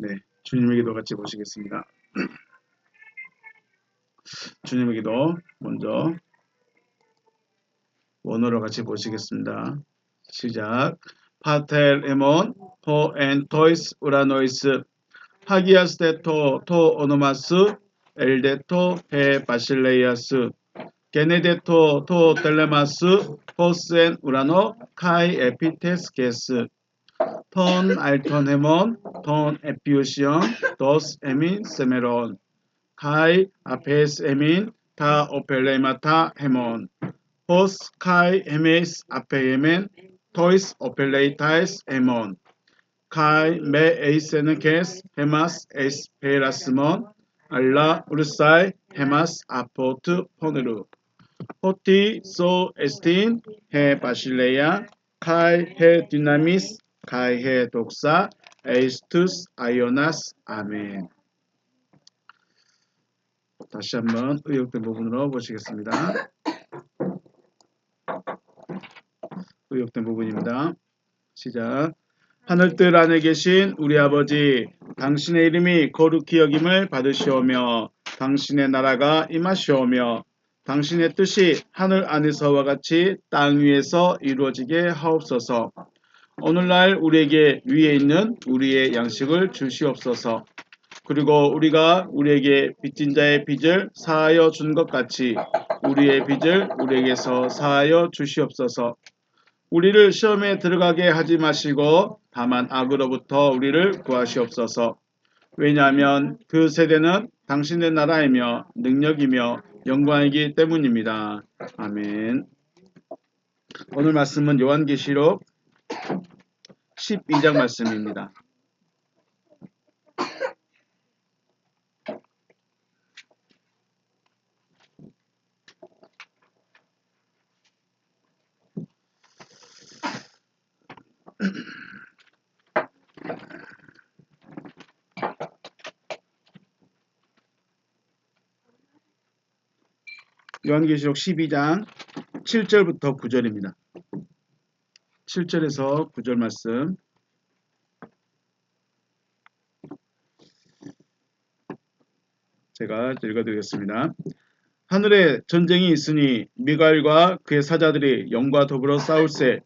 네, 주님의 기도 같이 보시겠습니다. 주님의 기도 먼저 원어로 같이 보시겠습니다. 시작. 파텔 에몬 호엔 토이스 우라노이스 하기아스테토 토 오노마스 엘데토 헤 바실레이아스 게네데토 토 텔레마스 포스엔 우라노 카이 에피테스게스 톤 알톤 헤몬 톤 에피우시온 도스 에민 세메론 카이 아페스 에민 타 오펠레마타 헤몬 호스 카이 헤메스 아페에멘 토이스 오펠레이타이스 헤몬 카이 메 에이세네케스 헤마스 에스 페라스몬 알라 우르사이 헤마스 아포트 포네루 호티 소 에스틴 헤 바실레야 카이 헤 디나미스 카이 헤 독사 에이스투스 아이오나스 아멘. 다시 한번 의역된 부분으로 보시겠습니다. 의역된 부분입니다. 시작. 하늘뜰 안에 계신 우리 아버지, 당신의 이름이 거룩히 여김을 받으시오며 당신의 나라가 임하시오며 당신의 뜻이 하늘 안에서와 같이 땅 위에서 이루어지게 하옵소서. 오늘날 우리에게 위에 있는 우리의 양식을 주시옵소서. 그리고 우리가 우리에게 빚진 자의 빚을 사하여 준 것 같이 우리의 빚을 우리에게서 사하여 주시옵소서. 우리를 시험에 들어가게 하지 마시고 다만 악으로부터 우리를 구하시옵소서. 왜냐하면 그 세대는 당신의 나라이며 능력이며 영광이기 때문입니다. 아멘. 오늘 말씀은 요한계시록 12장 말씀입니다. 요한계시록 12장 7절부터 9절입니다. 7절에서 9절 말씀 제가 읽어드리겠습니다. 하늘에 전쟁이 있으니 미가엘과 그의 사자들이 영과 더불어 싸울세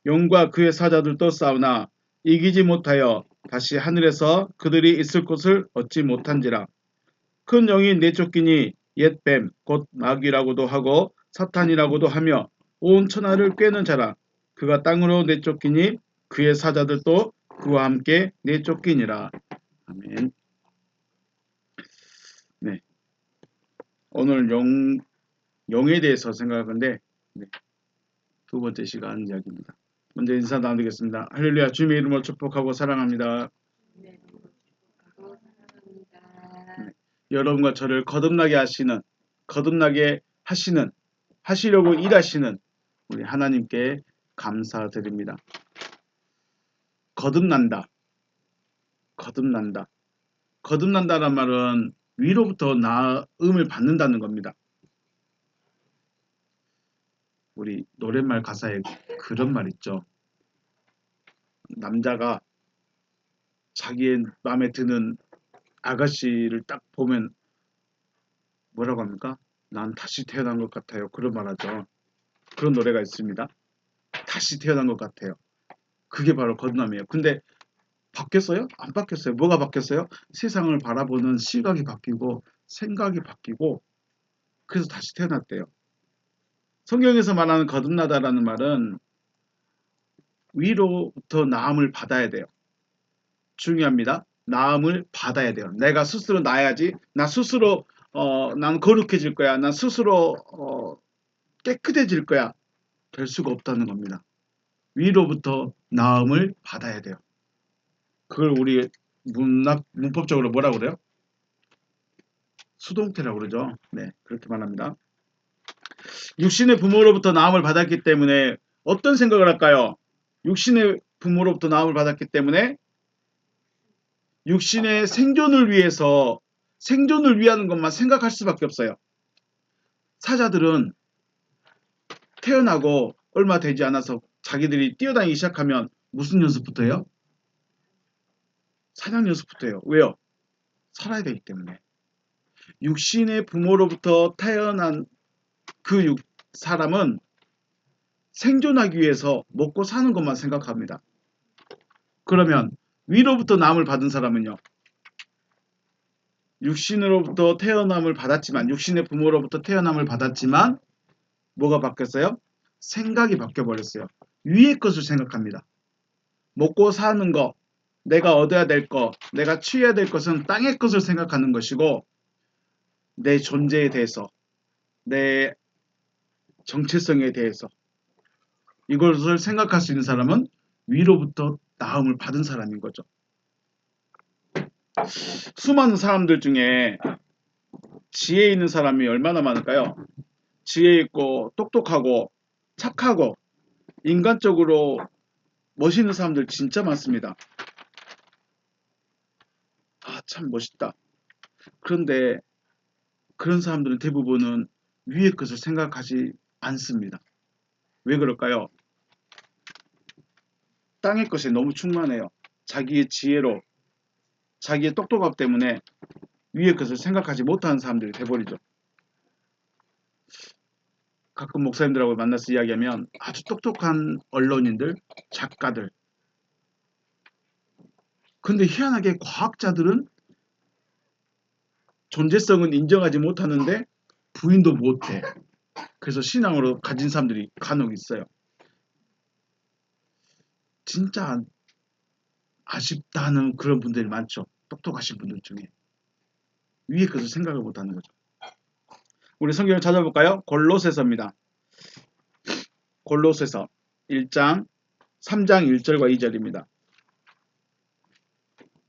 영과 그의 사자들도 싸우나 이기지 못하여 다시 하늘에서 그들이 있을 곳을 얻지 못한지라. 큰 영이 내쫓기니 옛뱀 곧 마귀라고도 하고 사탄이라고도 하며 온 천하를 꿰는 자라. 그가 땅으로 내쫓기니 그의 사자들도 그와 함께 내쫓기니라. 아멘. 네. 오늘 영에 대해서 생각하는데 두 번째 시간 이야기입니다. 먼저 인사 나누겠습니다. 할렐루야. 주님의 이름으로 축복하고 사랑합니다. 네. 여러분과 저를 거듭나게 하시려고 일하시는 우리 하나님께 감사드립니다. 거듭난다란 말은 위로부터 나음을 받는다는 겁니다. 우리 노랫말 가사에 그런 말 있죠. 남자가 자기의 마음에 드는 아가씨를 딱 보면 뭐라고 합니까? 난 다시 태어난 것 같아요. 그런 말 하죠. 그런 노래가 있습니다. 다시 태어난 것 같아요. 그게 바로 거듭남이에요. 근데 바뀌었어요? 안 바뀌었어요. 뭐가 바뀌었어요? 세상을 바라보는 시각이 바뀌고 생각이 바뀌고 그래서 다시 태어났대요. 성경에서 말하는 거듭나다라는 말은 위로부터 나음을 받아야 돼요. 중요합니다. 나음을 받아야 돼요. 내가 스스로 나야지. 나 스스로 난 거룩해질 거야. 난 스스로 깨끗해질 거야. 될 수가 없다는 겁니다. 위로부터 나음을 받아야 돼요. 그걸 우리 문법적으로 뭐라고 그래요? 수동태라고 그러죠. 네, 그렇게 말합니다. 육신의 부모로부터 나음을 받았기 때문에 어떤 생각을 할까요? 육신의 부모로부터 나음을 받았기 때문에 육신의 생존을 위하는 것만 생각할 수밖에 없어요. 사자들은 태어나고 얼마 되지 않아서 자기들이 뛰어다니기 시작하면 무슨 연습부터 해요? 사냥연습부터 해요. 왜요? 살아야 되기 때문에. 육신의 부모로부터 태어난 그 사람은 생존하기 위해서 먹고 사는 것만 생각합니다. 그러면 위로부터 남을 받은 사람은요. 육신으로부터 태어남을 받았지만 육신의 부모로부터 태어남을 받았지만 뭐가 바뀌었어요? 생각이 바뀌어버렸어요. 위의 것을 생각합니다. 먹고 사는 거, 내가 얻어야 될 거, 내가 취해야 될 것은 땅의 것을 생각하는 것이고 내 존재에 대해서, 내 정체성에 대해서 이것을 생각할 수 있는 사람은 위로부터 나음을 받은 사람인 거죠. 수많은 사람들 중에 지혜 있는 사람이 얼마나 많을까요? 지혜 있고 똑똑하고 착하고 인간적으로 멋있는 사람들 진짜 많습니다. 아, 참 멋있다. 그런데 그런 사람들은 대부분은 위의 것을 생각하지 않습니다. 왜 그럴까요? 땅의 것에 너무 충만해요. 자기의 지혜로, 자기의 똑똑함 때문에 위의 것을 생각하지 못하는 사람들이 돼버리죠. 가끔 목사님들하고 만나서 이야기하면 아주 똑똑한 언론인들, 작가들. 근데 희한하게 과학자들은 존재성은 인정하지 못하는데 부인도 못해. 그래서 신앙으로 가진 사람들이 간혹 있어요. 진짜 아쉽다는 그런 분들이 많죠. 똑똑하신 분들 중에. 위의 것을 생각을 못하는 거죠. 우리 성경을 찾아볼까요? 골로새서입니다. 골로새서 1장 3장 1절과 2절입니다.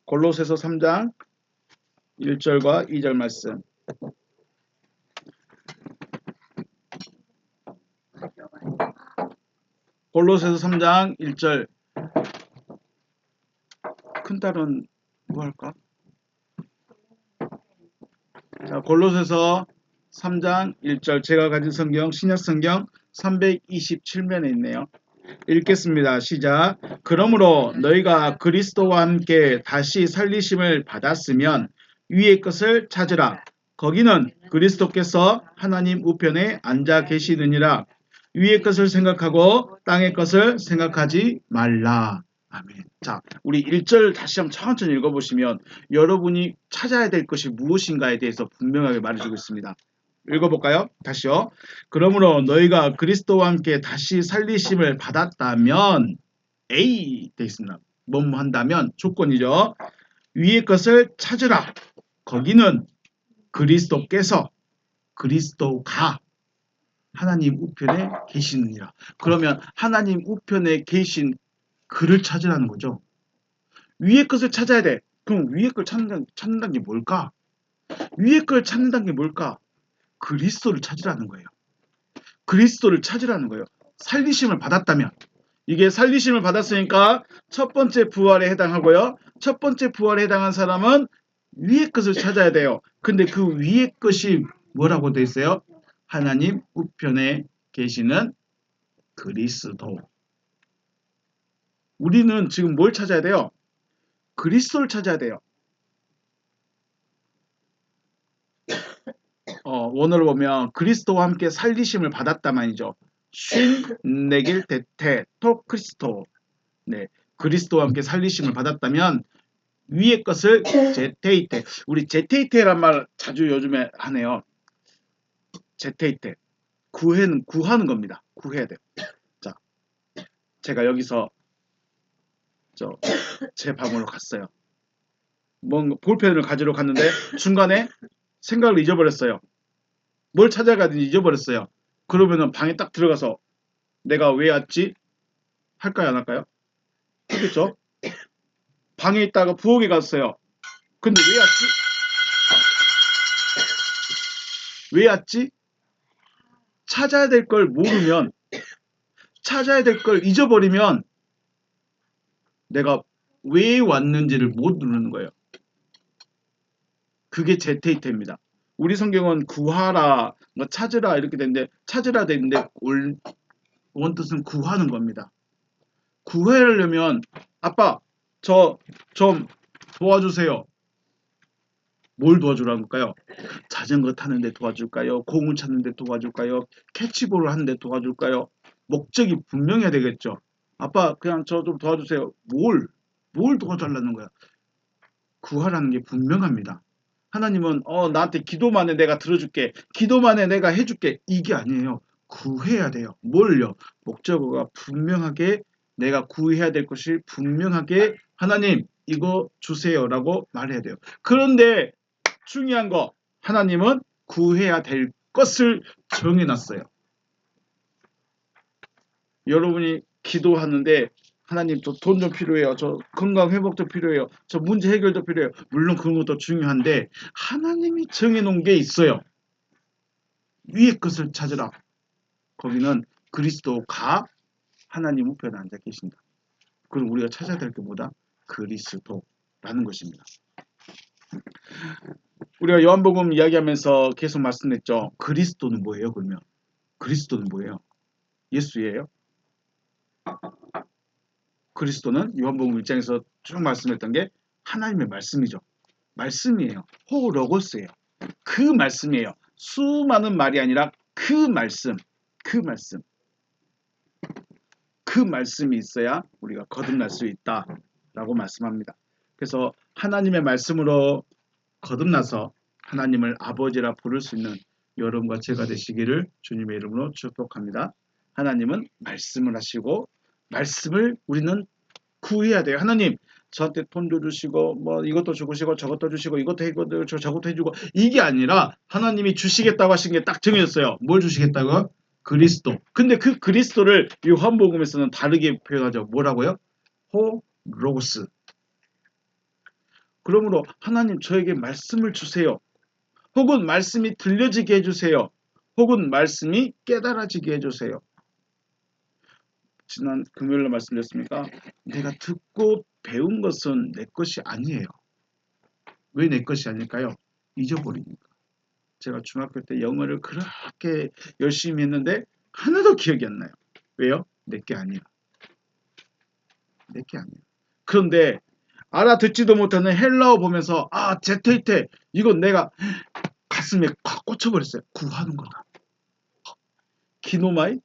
골로새서 3장 1절과 2절 말씀. 골로새서 3장 1절. 큰딸은 뭐 할까? 자, 골로새서 3장 1절. 제가 가진 성경 신약성경 327면에 있네요. 읽겠습니다. 시작. 그러므로 너희가 그리스도와 함께 다시 살리심을 받았으면 위의 것을 찾으라. 거기는 그리스도께서 하나님 우편에 앉아 계시느니라. 위의 것을 생각하고 땅의 것을 생각하지 말라. 아멘. 자, 우리 1절 다시 한번 천천히 읽어보시면 여러분이 찾아야 될 것이 무엇인가에 대해서 분명하게 말해주고 있습니다. 읽어볼까요? 다시요. 그러므로 너희가 그리스도와 함께 다시 살리심을 받았다면 A 돼 있습니다. 뭐뭐 한다면 조건이죠. 위의 것을 찾으라. 거기는 그리스도께서 그리스도가 하나님 우편에 계시느니라. 그러면 하나님 우편에 계신 그를 찾으라는 거죠. 위의 것을 찾아야 돼. 그럼 위의 걸 찾는다는 게 뭘까? 위의 걸 찾는다는 게 뭘까? 그리스도를 찾으라는 거예요. 그리스도를 찾으라는 거예요. 살리심을 받았다면. 이게 살리심을 받았으니까 첫 번째 부활에 해당하고요. 첫 번째 부활에 해당한 사람은 위의 것을 찾아야 돼요. 근데 그 위의 것이 뭐라고 돼 있어요? 하나님 우편에 계시는 그리스도. 우리는 지금 뭘 찾아야 돼요? 그리스도를 찾아야 돼요. 원어를 보면 그리스도와 함께 살리심을 받았다 말이죠. 쉰 내길 대테 토 크리스토. 네, 그리스도와 함께 살리심을 받았다면 위의 것을 제테이테. 우리 제테이테란 말 자주 요즘에 하네요. 제테이테. 구하는 겁니다. 구해야 돼요. 자, 제가 여기서 제 방으로 갔어요. 뭔가 볼펜을 가지러 갔는데 중간에 생각을 잊어버렸어요. 뭘 찾아가든지 잊어버렸어요. 그러면은 방에 딱 들어가서 내가 왜 왔지? 할까요, 안 할까요? 그렇겠죠? 방에 있다가 부엌에 갔어요. 근데 왜 왔지? 왜 왔지? 찾아야 될 걸 모르면, 찾아야 될 걸 잊어버리면 내가 왜 왔는지를 못 누르는 거예요. 그게 제테이테입니다. 우리 성경은 구하라, 뭐 찾으라 이렇게 되는데 찾으라 되는데 원뜻은 구하는 겁니다. 구하려면 아빠 저 좀 도와주세요. 뭘 도와주라는 걸까요? 자전거 타는데 도와줄까요? 공을 찾는데 도와줄까요? 캐치볼을 하는데 도와줄까요? 목적이 분명해야 되겠죠. 아빠 그냥 저 좀 도와주세요. 뭘 도와달라는 거야? 구하라는 게 분명합니다. 하나님은 나한테 기도만 해 내가 들어줄게. 기도만 해 내가 해줄게. 이게 아니에요. 구해야 돼요. 뭘요? 목적어가 분명하게 내가 구해야 될 것이 분명하게 하나님 이거 주세요라고 말해야 돼요. 그런데 중요한 거 하나님은 구해야 될 것을 정해놨어요. 여러분이 기도하는데 하나님 저 돈 좀 필요해요. 저 건강 회복도 필요해요. 저 문제 해결도 필요해요. 물론 그런 것도 중요한데 하나님이 정해놓은 게 있어요. 위의 것을 찾으라. 거기는 그리스도가 하나님 우편에 앉아 계신다. 그럼 우리가 찾아야 될 게 뭐다? 그리스도라는 것입니다. 우리가 요한복음 이야기하면서 계속 말씀했죠. 그리스도는 뭐예요? 그러면 그리스도는 뭐예요? 예수예요? 그리스도는 요한복음 1장에서 쭉 말씀했던 게 하나님의 말씀이죠. 말씀이에요. 호로고스예요. 그 말씀이에요. 수많은 말이 아니라 그 말씀, 그 말씀. 그 말씀이 있어야 우리가 거듭날 수 있다라고 말씀합니다. 그래서 하나님의 말씀으로 거듭나서 하나님을 아버지라 부를 수 있는 여러분과 제가 되시기를 주님의 이름으로 축복합니다. 하나님은 말씀을 하시고 말씀을 우리는 구해야 돼요. 하나님 저한테 돈도 주시고 뭐 이것도 주시고 저것도 주시고 이것도 해주고 저것도 해주고 이게 아니라 하나님이 주시겠다고 하신 게 딱 정해졌어요. 뭘 주시겠다고? 그리스도. 근데 그 그리스도를 요한복음에서는 다르게 표현하죠. 뭐라고요? 호로고스. 그러므로 하나님 저에게 말씀을 주세요. 혹은 말씀이 들려지게 해주세요. 혹은 말씀이 깨달아지게 해주세요. 지난 금요일에 말씀드렸습니까? 내가 듣고 배운 것은 내 것이 아니에요. 왜 내 것이 아닐까요? 잊어버리니까. 제가 중학교 때 영어를 그렇게 열심히 했는데 하나도 기억이 안 나요. 왜요? 내 게 아니야. 내 게 아니야. 그런데 알아듣지도 못하는 헬라어 보면서 제테이테 이건 내가 가슴에 꽉 꽂혀버렸어요. 구하는 거다. 기노마이,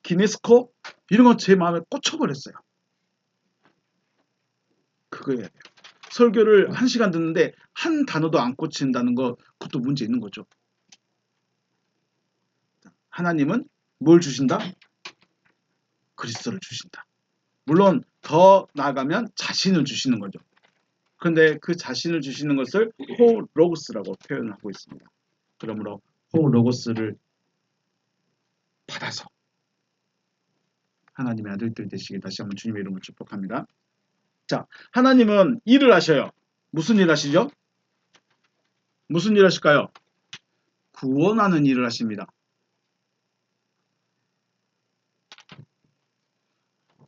기네스코 이런 건 제 마음에 꽂혀버렸어요. 그거 해야 돼요. 설교를 1시간 듣는데 한 단어도 안 꽂힌다는 거 그것도 문제 있는 거죠. 하나님은 뭘 주신다? 그리스도를 주신다. 물론 더 나아가면 자신을 주시는 거죠. 그런데 그 자신을 주시는 것을 호로고스라고 표현하고 있습니다. 그러므로 호로고스를 받아서 하나님의 아들들 되시길 다시 한번 주님의 이름으로 축복합니다. 자, 하나님은 일을 하셔요. 무슨 일 하시죠? 무슨 일 하실까요? 구원하는 일을 하십니다.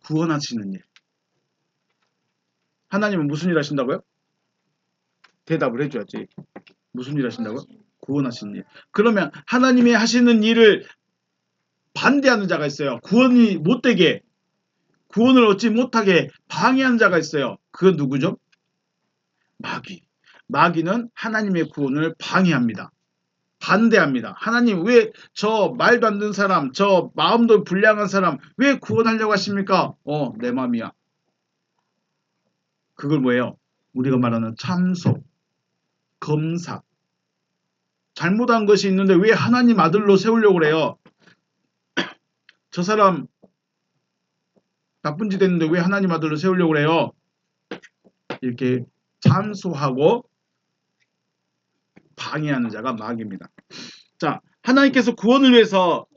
구원하시는 일. 하나님은 무슨 일 하신다고요? 대답을 해줘야지. 무슨 일 하신다고요? 구원하시는 일. 그러면 하나님이 하시는 일을 반대하는 자가 있어요. 구원이 못되게, 구원을 얻지 못하게 방해하는 자가 있어요. 그건 누구죠? 마귀. 마귀는 하나님의 구원을 방해합니다. 반대합니다. 하나님 왜 저 말도 안 되는 사람, 저 마음도 불량한 사람 왜 구원하려고 하십니까? 내 마음이야. 그걸 뭐예요? 우리가 말하는 참소, 검사. 잘못한 것이 있는데 왜 하나님 아들로 세우려고 그래요? 저 사람 나쁜 짓 했는데 왜 하나님 아들로 세우려고 그래요? 이렇게 참소하고 방해하는 자가 마귀입니다. 자, 하나님께서 구원을 위해서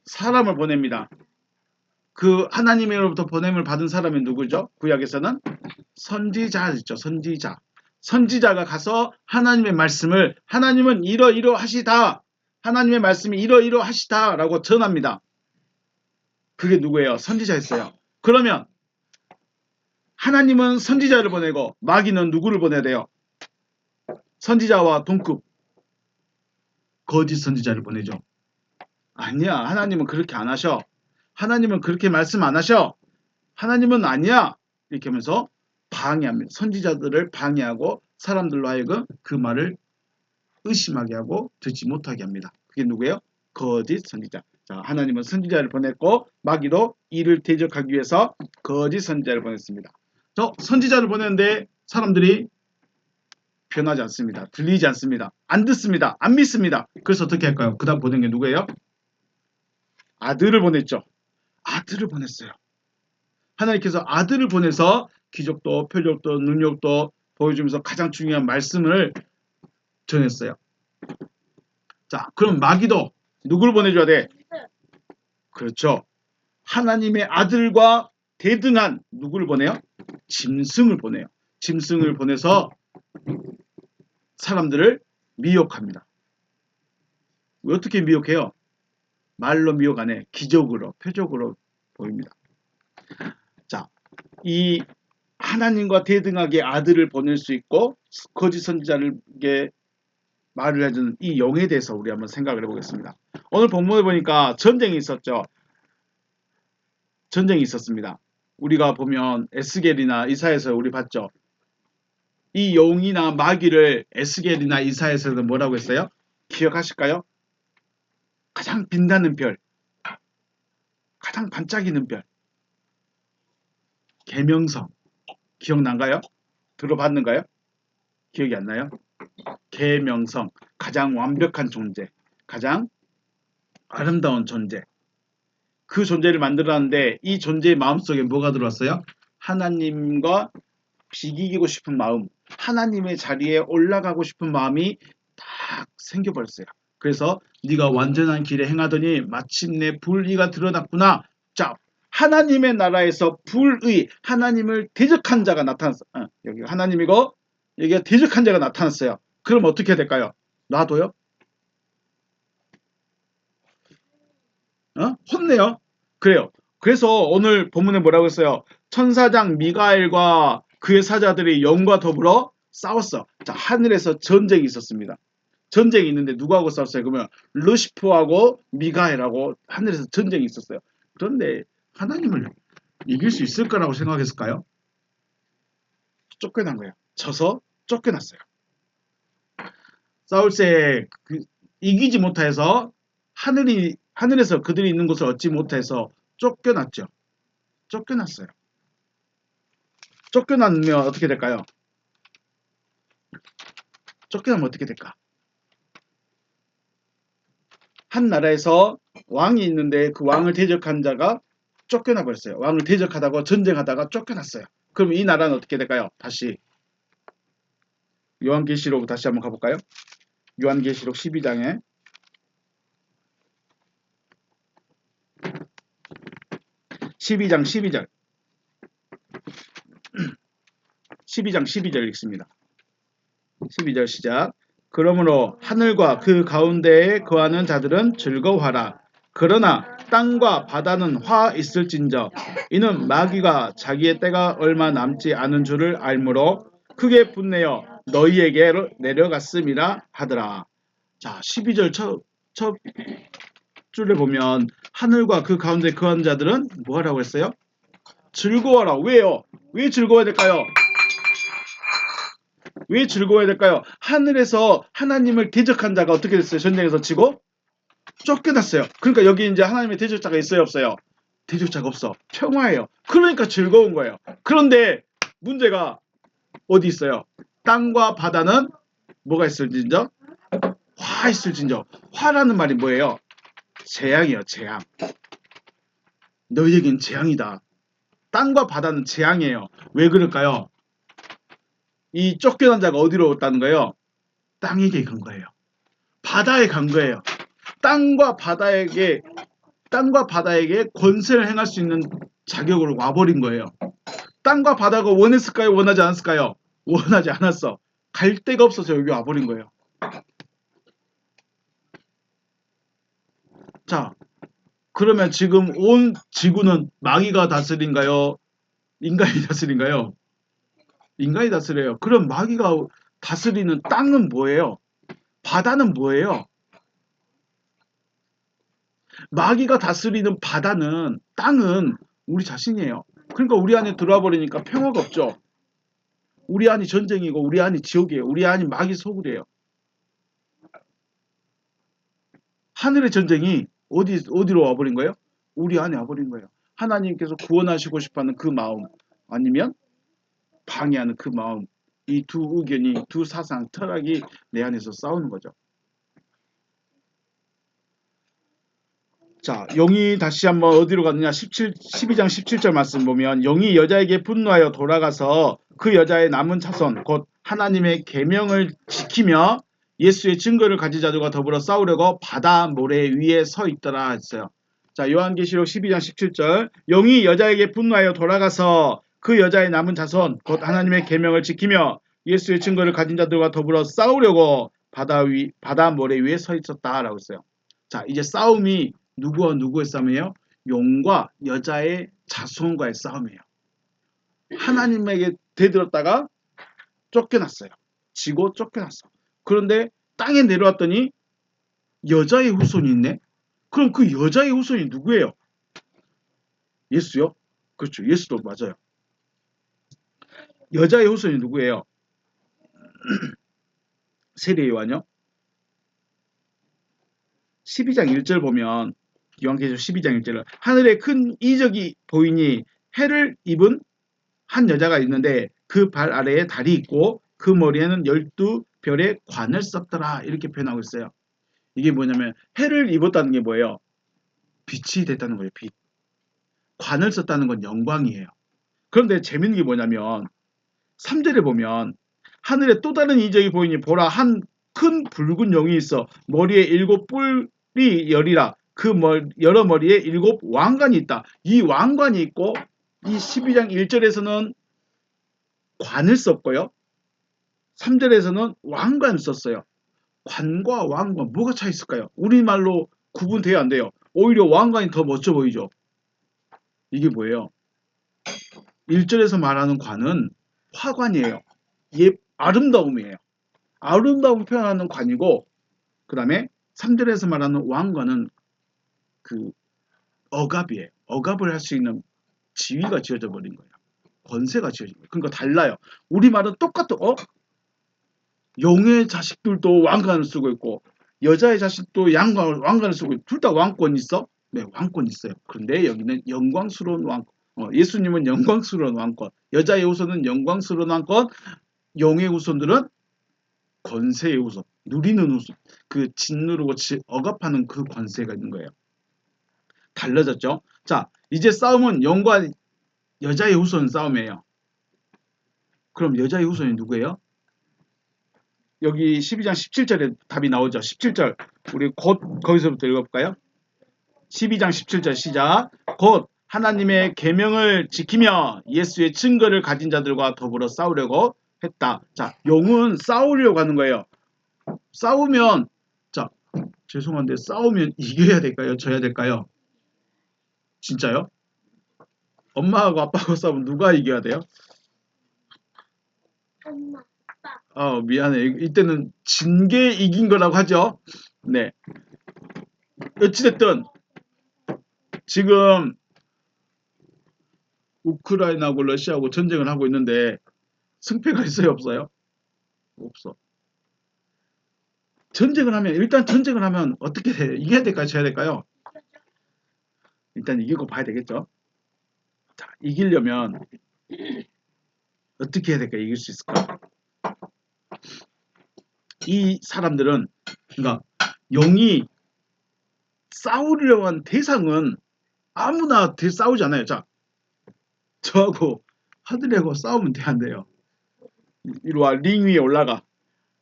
사람을 보냅니다. 그 하나님으로부터 보냄을 받은 사람이 누구죠? 구약에서는 선지자 있죠. 선지자. 선지자가 가서 하나님의 말씀을 하나님은 이러이러하시다. 하나님의 말씀이 이러이러하시다 라고 전합니다. 그게 누구예요? 선지자였어요. 그러면 하나님은 선지자를 보내고 마귀는 누구를 보내야 돼요? 선지자와 동급 거짓 선지자를 보내죠. 아니야. 하나님은 그렇게 안 하셔. 하나님은 그렇게 말씀 안 하셔. 하나님은 아니야. 이렇게 하면서 방해합니다. 선지자들을 방해하고 사람들로 하여금 그 말을 의심하게 하고 듣지 못하게 합니다. 그게 누구예요? 거짓 선지자. 자, 하나님은 선지자를 보냈고 마귀도 이를 대적하기 위해서 거짓 선지자를 보냈습니다. 저 선지자를 보냈는데 사람들이 변하지 않습니다. 들리지 않습니다. 안 듣습니다. 안 믿습니다. 그래서 어떻게 할까요? 그 다음 보낸 게 누구예요? 아들을 보냈죠. 아들을 보냈어요. 하나님께서 아들을 보내서 기적도 표적도 능력도 보여주면서 가장 중요한 말씀을 전했어요. 자, 그럼 마귀도 누굴 보내줘야 돼? 그렇죠. 하나님의 아들과 대등한 누구를 보내요? 짐승을 보내요. 짐승을 보내서 사람들을 미혹합니다. 어떻게 미혹해요? 말로 미혹 안 해. 기적으로, 표적으로 보입니다. 자, 이 하나님과 대등하게 아들을 보낼 수 있고 거짓 선지자에게 말을 해주는 이 영에 대해서 우리 한번 생각을 해보겠습니다. 오늘 본문을 보니까 전쟁이 있었죠. 전쟁이 있었습니다. 우리가 보면 에스겔이나 이사야에서 우리 봤죠. 이 용이나 마귀를 에스겔이나 이사야에서는 뭐라고 했어요? 기억하실까요? 가장 빛나는 별, 가장 반짝이는 별, 계명성. 기억난가요? 들어봤는가요? 기억이 안 나요? 계명성, 가장 완벽한 존재, 가장 아름다운 존재. 그 존재를 만들었는데 이 존재의 마음속에 뭐가 들어왔어요? 하나님과 비기고 싶은 마음, 하나님의 자리에 올라가고 싶은 마음이 딱 생겨버렸어요. 그래서 네가 완전한 길에 행하더니 마침내 불의가 드러났구나. 자, 하나님의 나라에서 불의, 하나님을 대적한 자가 나타났어. 여기가 하나님이고 여기가 대적한 자가 나타났어요. 그럼 어떻게 될까요? 놔둬요? 혼내요? 그래요. 그래서 오늘 본문에 뭐라고 했어요? 천사장 미가엘과 그의 사자들이 영과 더불어 싸웠어. 자, 하늘에서 전쟁이 있었습니다. 전쟁이 있는데 누구하고 싸웠어요? 그러면 루시프하고 미가엘하고 하늘에서 전쟁이 있었어요. 그런데 하나님을 이길 수 있을 거라고 생각했을까요? 쫓겨난 거예요. 져서 쫓겨났어요. 싸울 때 이기지 못해서 하늘에서 그들이 있는 곳을 얻지 못해서 쫓겨났죠. 쫓겨났어요. 쫓겨나면 어떻게 될까요? 쫓겨나면 어떻게 될까? 한 나라에서 왕이 있는데 그 왕을 대적한 자가 쫓겨나 버렸어요. 왕을 대적하다가 전쟁하다가 쫓겨났어요. 그럼 이 나라는 어떻게 될까요? 다시 요한계시록 다시 한번 가볼까요? 요한계시록 12장에 12장 12절 12장 12절 읽습니다. 12절 시작. 그러므로 하늘과 그 가운데에 거하는 자들은 즐거워하라. 그러나 땅과 바다는 화 있을진저 이는 마귀가 자기의 때가 얼마 남지 않은 줄을 알므로 크게 분내어 너희에게 내려갔음이라 하더라. 자, 12절 첫 줄에 보면 하늘과 그 가운데 거하는 자들은 뭐 하라고 했어요? 즐거워라. 왜요? 왜 즐거워야 될까요? 왜 즐거워야 될까요? 하늘에서 하나님을 대적한 자가 어떻게 됐어요? 전쟁에서 지고 쫓겨났어요. 그러니까 여기 이제 하나님의 대적자가 있어요? 없어요? 대적자가 없어. 평화예요. 그러니까 즐거운 거예요. 그런데 문제가 어디 있어요? 땅과 바다는 뭐가 있을진저? 화 있을진저. 화라는 말이 뭐예요? 재앙이에요. 재앙. 너희에겐 재앙이다. 땅과 바다는 재앙이에요. 왜 그럴까요? 이 쫓겨난 자가 어디로 왔다는 거예요? 땅에게 간 거예요. 바다에 간 거예요. 땅과 바다에게 권세를 행할 수 있는 자격으로 와버린 거예요. 땅과 바다가 원했을까요? 원하지 않았을까요? 원하지 않았어. 갈 데가 없어서 여기 와버린 거예요. 자, 그러면 지금 온 지구는 마귀가 다스린가요? 인간이 다스린가요? 인간이 다스려요. 그럼 마귀가 다스리는 땅은 뭐예요? 바다는 뭐예요? 마귀가 다스리는 바다는 땅은 우리 자신이에요. 그러니까 우리 안에 들어와 버리니까 평화가 없죠. 우리 안이 전쟁이고 우리 안이 지옥이에요. 우리 안이 마귀 소굴이에요. 하늘의 전쟁이 어디로 와버린 거예요? 우리 안에 와버린 거예요. 하나님께서 구원하시고 싶어하는 그 마음 아니면 방해하는 그 마음 이 두 의견이 두 사상 철학이 내 안에서 싸우는 거죠. 자, 영이 다시 한번 어디로 갔느냐 12장 17절 말씀 보면 영이 여자에게 분노하여 돌아가서 그 여자의 남은 차손 곧 하나님의 계명을 지키며 예수의 증거를 가진 자들과 더불어 싸우려고 바다 모래 위에 서 있더라 했어요. 자, 요한계시록 12장 17절 영이 여자에게 분노하여 돌아가서 그 여자의 남은 자손 곧 하나님의 계명을 지키며 예수의 증거를 가진 자들과 더불어 싸우려고 바다 모래 위에 서 있었다라고 했어요. 자, 이제 싸움이 누구와 누구의 싸움이에요? 용과 여자의 자손과의 싸움이에요. 하나님에게 대들었다가 쫓겨났어요. 지고 쫓겨났어. 그런데 땅에 내려왔더니 여자의 후손이 있네? 그럼 그 여자의 후손이 누구예요? 예수요? 그렇죠. 예수도 맞아요. 여자의 후손이 누구예요? 세례 요한요? 12장 1절 보면 요한계시록 12장 1절 하늘에 큰 이적이 보이니 해를 입은 한 여자가 있는데 그 발 아래에 달이 있고 그 머리에는 12별의 관을 썼더라 이렇게 표현하고 있어요. 이게 뭐냐면 해를 입었다는 게 뭐예요? 빛이 됐다는 거예요. 빛. 관을 썼다는 건 영광이에요. 그런데 재밌는 게 뭐냐면 3절에 보면 하늘에 또 다른 이적이 보이니 보라 한 큰 붉은 용이 있어 머리에 7뿔이 열이라 그 여러 머리에 7 왕관이 있다. 이 왕관이 있고 이 12장 1절에서는 관을 썼고요. 3절에서는 왕관을 썼어요. 관과 왕관 뭐가 차이 있을까요? 우리말로 구분돼야 안 돼요. 오히려 왕관이 더 멋져 보이죠. 이게 뭐예요? 1절에서 말하는 관은 화관이에요. 아름다움이에요. 아름다움을 표현하는 관이고 그 다음에 3절에서 말하는 왕관은 그 억압이에요. 억압을 할 수 있는 지위가 지어져 버린 거예요. 권세가 지어진 거예요. 그러니까 달라요. 우리말은 똑같아. 용의 자식들도 왕관을 쓰고 있고 여자의 자식도 왕관을 쓰고 있고 둘 다 왕권 있어? 네, 왕권 있어요. 그런데 여기는 영광스러운 왕권. 예수님은 영광스러운 왕권. 여자의 후손은 영광스러운 왕권. 용의 후손들은 권세의 후손. 누리는 후손. 그 짓누르고 억압하는 그 권세가 있는 거예요. 달라졌죠? 자, 이제 싸움은 영과 여자의 후손 싸움이에요. 그럼 여자의 후손이 누구예요? 여기 12장 17절에 답이 나오죠. 17절. 우리 곧 거기서부터 읽어볼까요? 12장 17절 시작. 곧 하나님의 계명을 지키며 예수의 증거를 가진 자들과 더불어 싸우려고 했다. 자, 용은 싸우려고 하는 거예요. 싸우면 자, 죄송한데 싸우면 이겨야 될까요? 져야 될까요? 진짜요? 엄마하고 아빠하고 싸우면 누가 이겨야 돼요? 엄마, 아빠. 미안해. 이때는 진 게 이긴 거라고 하죠. 네. 어찌됐든 지금 우크라이나하고 러시아하고 전쟁을 하고 있는데 승패가 있어요, 없어요? 없어. 일단 전쟁을 하면 어떻게 돼? 이겨야 될까요? 져야 될까요? 일단 이기고 봐야 되겠죠. 자, 이기려면 어떻게 해야 될까? 이길 수 있을까? 이 사람들은 그러니까 영이 싸우려고 한 대상은 아무나 싸우지 않아요. 자, 저하고 하드레하고 싸우면 돼, 안 돼요? 이리 와, 링 위에 올라가.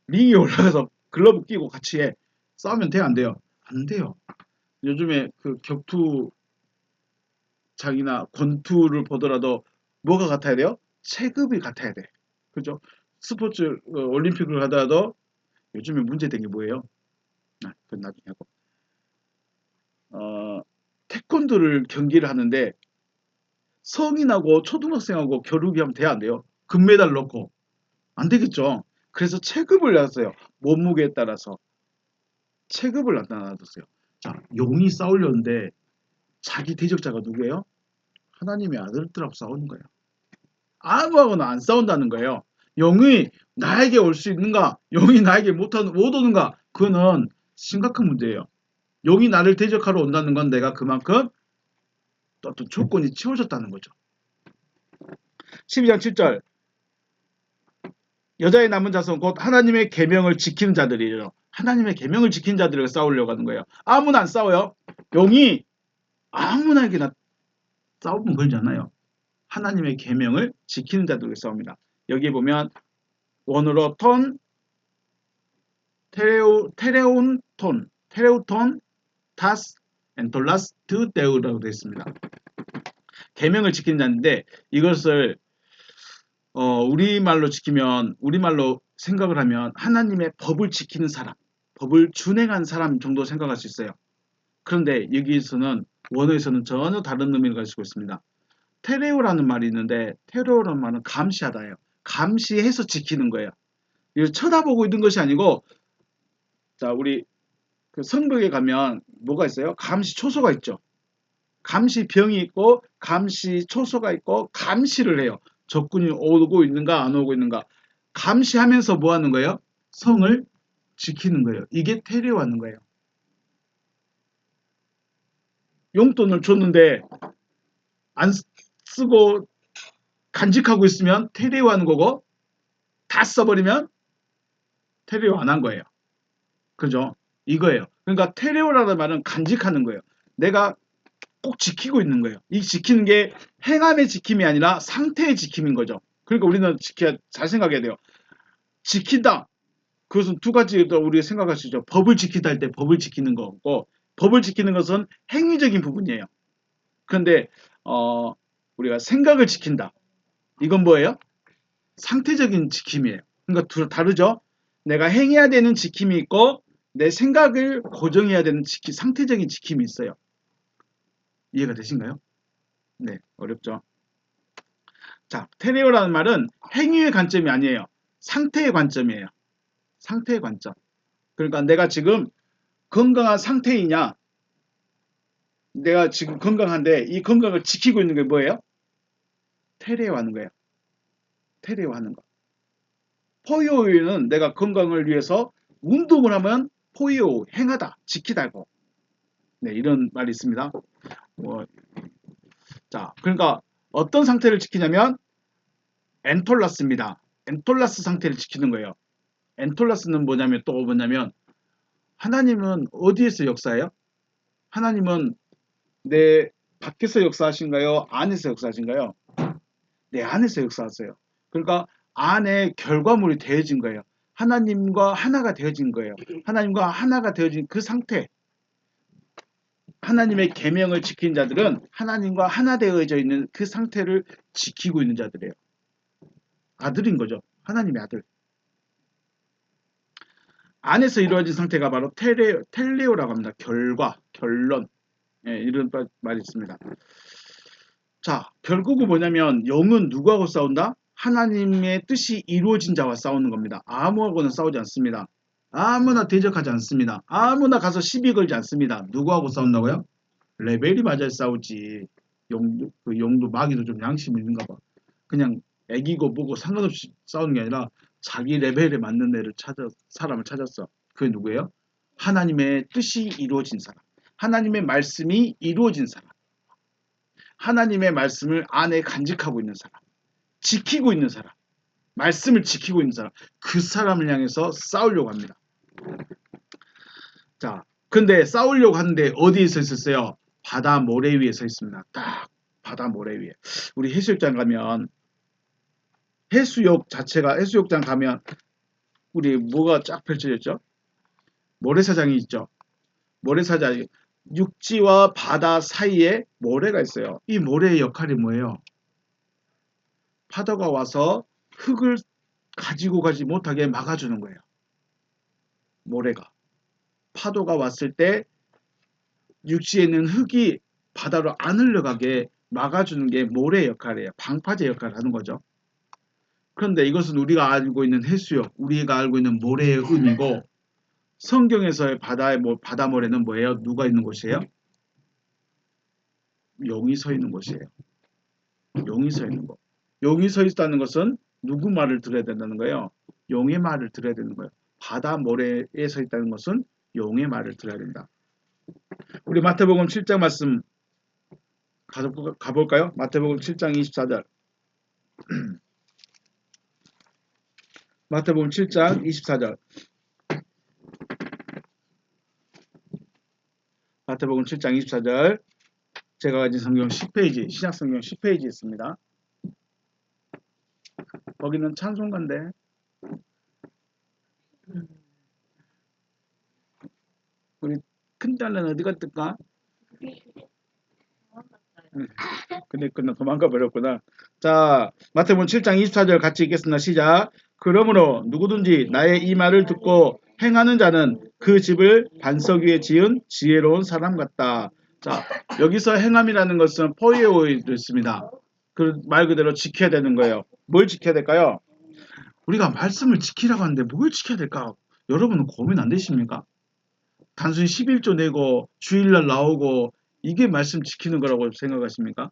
링 위에 올라가서 글러브 끼고 같이 해. 싸우면 돼, 안 돼요? 안 돼요. 요즘에 그 격투장이나 권투를 보더라도 뭐가 같아야 돼요? 체급이 같아야 돼. 그죠? 스포츠 올림픽을 가더라도 요즘에 문제된 게 뭐예요? 그건 나중에 하고. 태권도를 경기를 하는데 성인하고 초등학생하고 겨루기 하면 돼, 안 돼요? 금메달 넣고. 안 되겠죠. 그래서 체급을 놨어요. 몸무게에 따라서 체급을 나타났어요. 자, 용이 싸우려는데 자기 대적자가 누구예요? 하나님의 아들들하고 싸우는 거예요. 아무하고나 안 싸운다는 거예요. 영이 나에게 올 수 있는가? 영이 나에게 못 오는가? 그거는 심각한 문제예요. 영이 나를 대적하러 온다는 건 내가 그만큼 어떤 조건이 채워졌다는 거죠. 12장 7절 여자의 남은 자손 곧 하나님의 계명을 지키는 자들이에요. 하나님의 계명을 지키는 자들을 싸우려고 하는 거예요. 아무나 안 싸워요. 영이 아무나에게나 싸우면 걸잖아요. 하나님의 계명을 지키는 자들을 싸웁니다. 여기 보면 원어로 톤, 테레우톤, 타스, 엔톨라스, 드데우라고 되어 있습니다. 계명을 지키는 자인데 이것을 우리말로 지키면 우리말로 생각을 하면 하나님의 법을 지키는 사람, 법을 준행한 사람 정도 생각할 수 있어요. 그런데 여기에서는 원어에서는 전혀 다른 의미를 가지고 있습니다. 테레오라는 말이 있는데 테레오라는 말은 감시하다예요. 감시해서 지키는 거예요. 이걸 쳐다보고 있는 것이 아니고 자 우리 그 성벽에 가면 뭐가 있어요? 감시 초소가 있죠. 감시 병이 있고 감시 초소가 있고 감시를 해요. 적군이 오고 있는가 안 오고 있는가 감시하면서 뭐 하는 거예요? 성을 지키는 거예요. 이게 테레오하는 거예요. 용돈을 줬는데 안 쓰고 간직하고 있으면 테레오하는 거고 다 써버리면 테레오 안 한 거예요. 그죠? 이거예요. 그러니까 테레오라는 말은 간직하는 거예요. 내가 꼭 지키고 있는 거예요. 이 지키는 게 행함의 지킴이 아니라 상태의 지킴인 거죠. 그러니까 우리는 잘 생각해야 돼요. 지킨다. 그것은 두 가지 우리가 생각할 수 있죠. 법을 지키다 할 때 법을 지키는 거고 법을 지키는 것은 행위적인 부분이에요. 그런데 우리가 생각을 지킨다. 이건 뭐예요? 상태적인 지킴이에요. 그러니까 둘 다르죠. 내가 행해야 되는 지킴이 있고 내 생각을 고정해야 되는 상태적인 지킴이 있어요. 이해가 되신가요? 네, 어렵죠. 자, 테레오라는 말은 행위의 관점이 아니에요. 상태의 관점이에요. 상태의 관점. 그러니까 내가 지금 건강한 상태이냐, 내가 지금 건강한데 이 건강을 지키고 있는 게 뭐예요? 테레오하는 거예요. 테레오하는 거. 포이오는 내가 건강을 위해서 운동을 하면 포이오, 행하다, 지키다고. 네, 이런 말이 있습니다. 자, 그러니까 어떤 상태를 지키냐면 엔톨라스입니다. 엔톨라스 상태를 지키는 거예요. 엔톨라스는 뭐냐면 하나님은 어디에서 역사해요? 하나님은 내 밖에서 역사하신가요? 안에서 역사하신가요? 내 안에서 역사하세요. 그러니까 안에 결과물이 되어진 거예요. 하나님과 하나가 되어진 거예요. 하나님과 하나가 되어진 그 상태. 하나님의 계명을 지킨 자들은 하나님과 하나 되어져 있는 그 상태를 지키고 있는 자들이에요. 아들인 거죠. 하나님의 아들. 안에서 이루어진 상태가 바로 텔레오라고 합니다. 결과, 결론. 예, 이런 말이 있습니다. 자, 결국은 뭐냐면 영은 누구하고 싸운다? 하나님의 뜻이 이루어진 자와 싸우는 겁니다. 아무하고는 싸우지 않습니다. 아무나 대적하지 않습니다. 아무나 가서 시비 걸지 않습니다. 누구하고 싸운다고요? 레벨이 맞아야 싸우지. 용도 마귀도 좀 양심이 있는가 봐. 그냥 애기고 뭐고 상관없이 싸우는 게 아니라 자기 레벨에 맞는 사람을 찾았어. 그게 누구예요? 하나님의 뜻이 이루어진 사람. 하나님의 말씀이 이루어진 사람. 하나님의 말씀을 안에 간직하고 있는 사람. 지키고 있는 사람. 말씀을 지키고 있는 사람. 그 사람을 향해서 싸우려고 합니다. 자, 근데 싸우려고 하는데 어디에 서 있었어요? 바다 모래 위에 서 있습니다. 딱 바다 모래 위에. 우리 해수욕장 가면 해수욕장 가면 우리 뭐가 쫙 펼쳐졌죠? 모래사장이 있죠. 모래사장이 육지와 바다 사이에 모래가 있어요. 이 모래의 역할이 뭐예요? 파도가 와서 흙을 가지고 가지 못하게 막아주는 거예요. 모래가. 파도가 왔을 때 육지에 있는 흙이 바다로 안 흘러가게 막아주는 게 모래의 역할이에요. 방파제 역할을 하는 거죠. 그런데 이것은 우리가 알고 있는 해수욕, 우리가 알고 있는 모래의 의미고 성경에서의 바다 모래는 뭐예요? 누가 있는 곳이에요? 영이 서 있는 곳이에요. 영이 서 있는 것. 영이 서 있다는 것은 누구 말을 들어야 된다는 거예요? 용의 말을 들어야 되는 거예요. 바다 모래에 서 있다는 것은 용의 말을 들어야 된다. 우리 마태복음 7장 말씀 가볼까요? 마태복음 7장 24절. 마태복음 7장 24절. 마태복음 7장 24절. 제가 가진 성경 10페이지, 신약 성경 10페이지 있습니다. 거기는 찬송가인데 우리 큰딸은 어디 갔을까? 근데 도망가 버렸구나. 자, 마태복음 7장 24절 같이 읽겠습니다. 시작. 그러므로 누구든지 나의 이 말을 듣고 행하는 자는 그 집을 반석 위에 지은 지혜로운 사람 같다. 자, 여기서 행함이라는 것은 포이에오이도 있습니다. 그 말 그대로 지켜야 되는 거예요. 뭘 지켜야 될까요? 우리가 말씀을 지키라고 하는데 뭘 지켜야 될까? 여러분은 고민 안 되십니까? 단순히 11조 내고 주일날 나오고 이게 말씀 지키는 거라고 생각하십니까?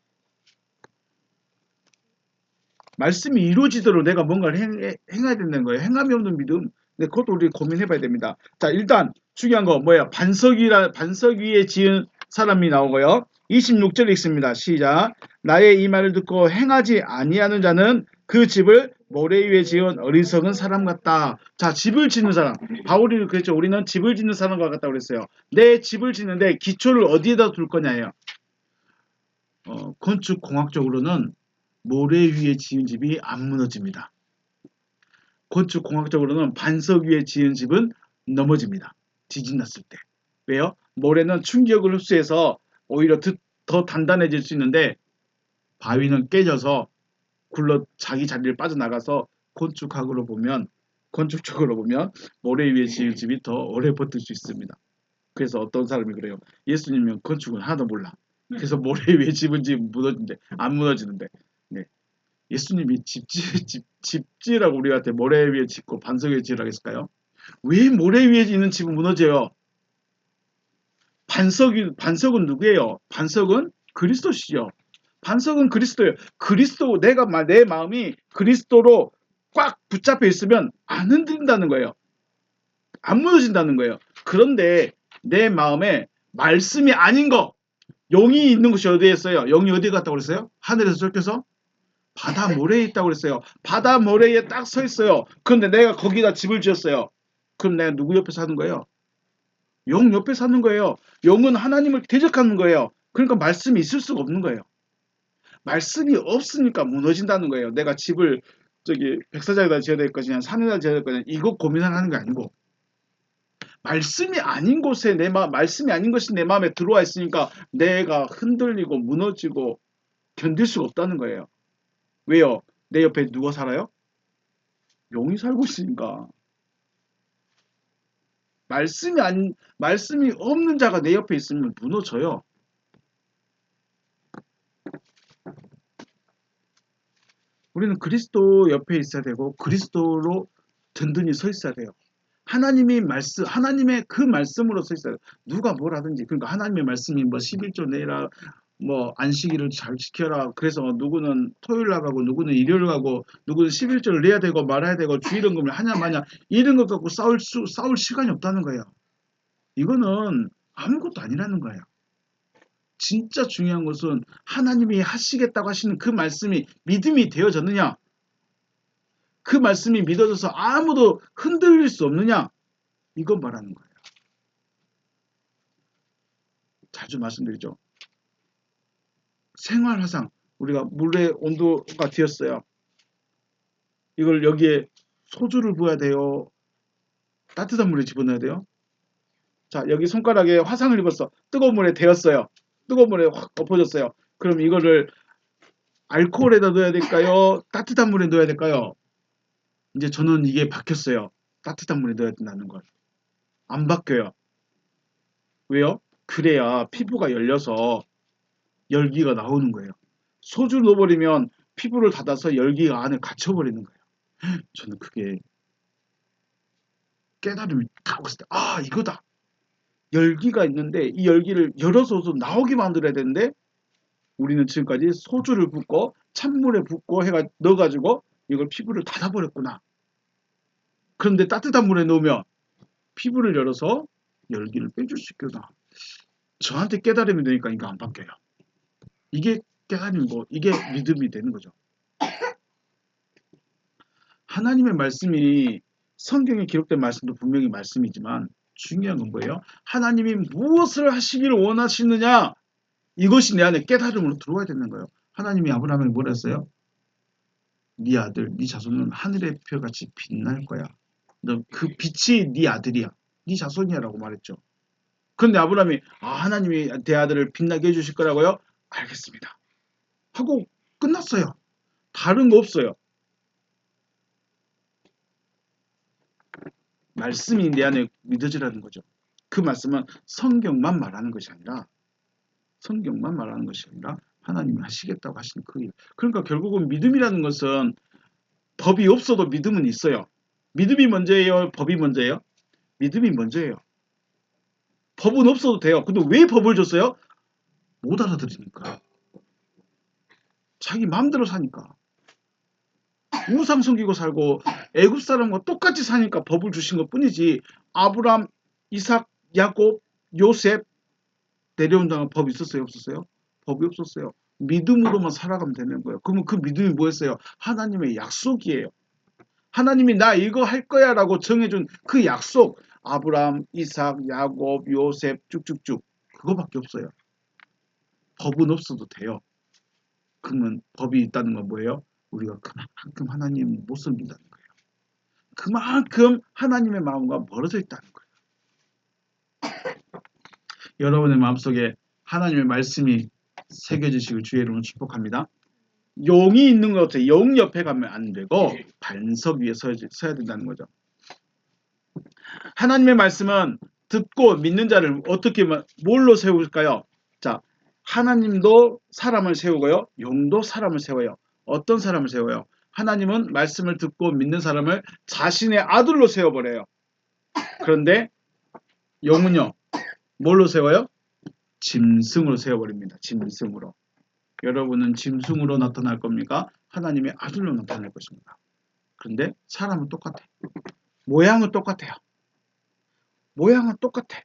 말씀이 이루어지도록 내가 뭔가를 행해야 된다는 거예요. 행함이 없는 믿음. 근데 그것도 우리 고민해 봐야 됩니다. 자, 일단 중요한 거 뭐예요? 반석 위에 지은 사람이 나오고요. 26절 읽습니다. 시작. 나의 이 말을 듣고 행하지 아니하는 자는 그 집을 모래 위에 지은 어리석은 사람 같다. 자, 집을 짓는 사람. 바울이 그랬죠. 우리는 집을 짓는 사람과 같다고 그랬어요. 내 집을 짓는데 기초를 어디에다 둘 거냐예요. 건축 공학적으로는 모래 위에 지은 집이 안 무너집니다. 건축 공학적으로는 반석 위에 지은 집은 넘어집니다. 지진 났을 때. 왜요? 모래는 충격을 흡수해서 오히려 더 단단해질 수 있는데 바위는 깨져서 굴러 자기 자리를 빠져나가서 건축적으로 보면 모래 위에 지은 집이 더 오래 버틸 수 있습니다. 그래서 어떤 사람이 그래요. 예수님은 건축은 하나도 몰라. 그래서 모래 위에 지은 집 무너진대. 안 무너지는데. 네. 예수님이 집지라고 우리한테 모래 위에 짓고 반석 위에 지으라고 했을까요? 왜 모래 위에 있는 집은 무너져요? 반석은 누구예요? 반석은 그리스도시죠. 반석은 그리스도예요. 내 마음이 그리스도로 꽉 붙잡혀 있으면 안 흔들린다는 거예요. 안 무너진다는 거예요. 그런데 내 마음에 말씀이 아닌 거, 영이 있는 곳이 어디에 있어요? 영이 어디에 갔다고 그랬어요? 하늘에서 쫓겨서? 바다 모래에 있다고 그랬어요. 바다 모래에 딱 서 있어요. 그런데 내가 거기다 집을 지었어요. 그럼 내가 누구 옆에 사는 거예요? 영 옆에 사는 거예요. 영은 하나님을 대적하는 거예요. 그러니까 말씀이 있을 수가 없는 거예요. 말씀이 없으니까 무너진다는 거예요. 내가 집을 백사장에다 지어야 될 것이냐 산에다 지어야 될 것이냐 이거 고민하는 게 아니고 말씀이 아닌 곳에 말씀이 아닌 것이 내 마음에 들어와 있으니까 내가 흔들리고 무너지고 견딜 수가 없다는 거예요. 왜요? 내 옆에 누가 살아요? 영이 살고 있으니까. 말씀이 없는 자가 내 옆에 있으면 무너져요. 우리는 그리스도 옆에 있어야 되고 그리스도로 든든히 서 있어야 돼요. 하나님의 그 말씀으로 서 있어야 돼요. 누가 뭘 하든지. 그러니까 하나님의 말씀이 뭐 11조 내라, 뭐 안식일을 잘 지켜라. 그래서 누구는 토요일 나가고 누구는 일요일 가고 누구는 11조를 내야 되고 말아야 되고 주일헌금을 하냐 마냐 이런 것 갖고 싸울 시간이 없다는 거예요. 이거는 아무것도 아니라는 거예요. 진짜 중요한 것은 하나님이 하시겠다고 하시는 그 말씀이 믿음이 되어졌느냐? 그 말씀이 믿어져서 아무도 흔들릴 수 없느냐? 이건 말하는 거예요. 자주 말씀드리죠. 생활화상 우리가 물의 온도가 되었어요. 이걸 여기에 소주를 부어야 돼요. 따뜻한 물에 집어넣어야 돼요. 자, 여기 손가락에 화상을 입었어. 뜨거운 물에 데웠어요. 뜨거운 물에 확 엎어졌어요. 그럼 이거를 알코올에다 넣어야 될까요? 따뜻한 물에 넣어야 될까요? 이제 저는 이게 바뀌었어요. 따뜻한 물에 넣어야 된다는 걸. 안 바뀌어요. 왜요? 그래야 피부가 열려서 열기가 나오는 거예요. 소주를 넣어버리면 피부를 닫아서 열기가 안에 갇혀버리는 거예요. 저는 그게 깨달음이 딱 왔을 때, 아, 이거다. 열기가 있는데 이 열기를 열어서 나오게 만들어야 되는데 우리는 지금까지 소주를 붓고 찬물에 붓고 넣어가지고 이걸 피부를 닫아버렸구나. 그런데 따뜻한 물에 넣으면 피부를 열어서 열기를 빼줄 수 있구나. 저한테 깨달음이 되니까 이거 안 바뀌어요. 이게 깨달음이고 이게 믿음이 되는 거죠. 하나님의 말씀이 성경에 기록된 말씀도 분명히 말씀이지만 중요한 건 뭐예요? 하나님이 무엇을 하시기를 원하시느냐? 이것이 내 안에 깨달음으로 들어와야 되는 거예요. 하나님이 아브라함에게 뭐라 했어요? 네 아들, 네 자손은 하늘의 별같이 빛날 거야. 너 그 빛이 네 아들이야. 네 자손이야 라고 말했죠. 그런데 아브라함이 하나님이 내 아들을 빛나게 해주실 거라고요? 알겠습니다. 하고 끝났어요. 다른 거 없어요. 말씀이 내 안에 믿어지라는 거죠. 그 말씀은 성경만 말하는 것이 아니라 하나님이 하시겠다고 하시는 그 일. 그러니까 결국은 믿음이라는 것은 법이 없어도 믿음은 있어요. 믿음이 먼저예요? 법이 먼저예요? 믿음이 먼저예요. 법은 없어도 돼요. 근데 왜 법을 줬어요? 못 알아들으니까. 자기 마음대로 사니까. 우상 섬기고 살고 애굽 사람과 똑같이 사니까 법을 주신 것 뿐이지. 아브람, 이삭, 야곱, 요셉 내려온 다음에 법이 있었어요? 없었어요? 법이 없었어요. 믿음으로만 살아가면 되는 거예요. 그러면 그 믿음이 뭐였어요? 하나님의 약속이에요. 하나님이 나 이거 할 거야 라고 정해준 그 약속. 아브람, 이삭, 야곱, 요셉 쭉쭉쭉 그거밖에 없어요. 법은 없어도 돼요. 그러면 법이 있다는 건 뭐예요? 우리가 그만큼 하나님 못 섬긴다는 거예요. 그만큼 하나님의 마음과 멀어져 있다는 거예요. 여러분의 마음속에 하나님의 말씀이 새겨지시길 주의 이름으로 축복합니다. 용이 있는 것 같아요. 용 옆에 가면 안 되고 반석 위에 서야 된다는 거죠. 하나님의 말씀은 듣고 믿는 자를 어떻게 뭘로 세울까요? 자, 하나님도 사람을 세우고요. 용도 사람을 세워요. 어떤 사람을 세워요? 하나님은 말씀을 듣고 믿는 사람을 자신의 아들로 세워버려요. 그런데 용은요. 뭘로 세워요? 짐승으로 세워버립니다. 짐승으로. 여러분은 짐승으로 나타날 겁니까? 하나님의 아들로 나타날 것입니다. 그런데 사람은 똑같아. 모양은 똑같아요. 모양은 똑같아.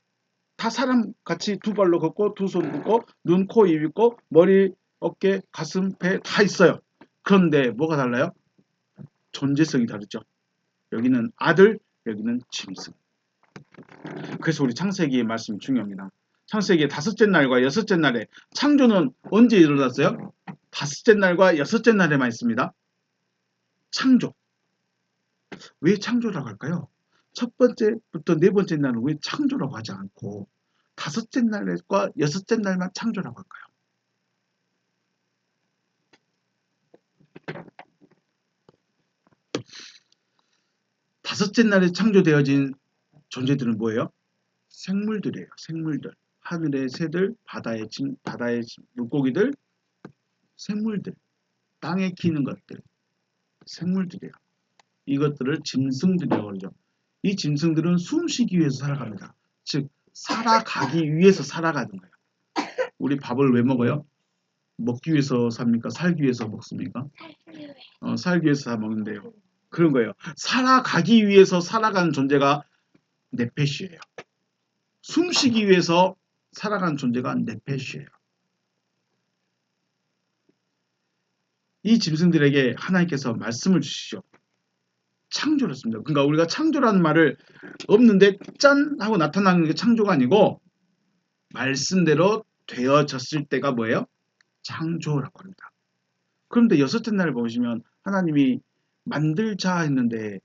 다 사람같이 두 발로 걷고 두 손 걷고 눈, 코, 입 있고 머리, 어깨, 가슴, 배 다 있어요. 그런데 뭐가 달라요? 존재성이 다르죠. 여기는 아들, 여기는 짐승. 그래서 우리 창세기의 말씀이 중요합니다. 창세기의 다섯째 날과 여섯째 날에 창조는 언제 일어났어요? 다섯째 날과 여섯째 날에만 있습니다. 창조. 왜 창조라고 할까요? 첫 번째부터 네 번째 날은 왜 창조라고 하지 않고 다섯째 날과 여섯째 날만 창조라고 할까요? 다섯째 날에 창조되어진 존재들은 뭐예요? 생물들이에요. 생물들. 하늘의 새들, 바다의 물고기들, 생물들. 땅에 키는 것들. 생물들이에요. 이것들을 짐승들이라고 그러죠. 이 짐승들은 숨쉬기 위해서 살아갑니다. 즉 살아가기 위해서 살아가는 거예요. 우리 밥을 왜 먹어요? 먹기 위해서 삽니까? 살기 위해서 먹습니까? 살기 위해서 다 먹는데요. 그런 거예요. 살아가기 위해서 살아가는 존재가 네페시예요. 숨쉬기 위해서 살아가는 존재가 네페시예요. 이 짐승들에게 하나님께서 말씀을 주시죠. 창조를 했습니다. 그러니까 우리가 창조라는 말을 없는데 짠 하고 나타나는 게 창조가 아니고 말씀대로 되어졌을 때가 뭐예요? 창조라고 합니다. 그런데 여섯째 날을 보시면 하나님이 만들자 했는데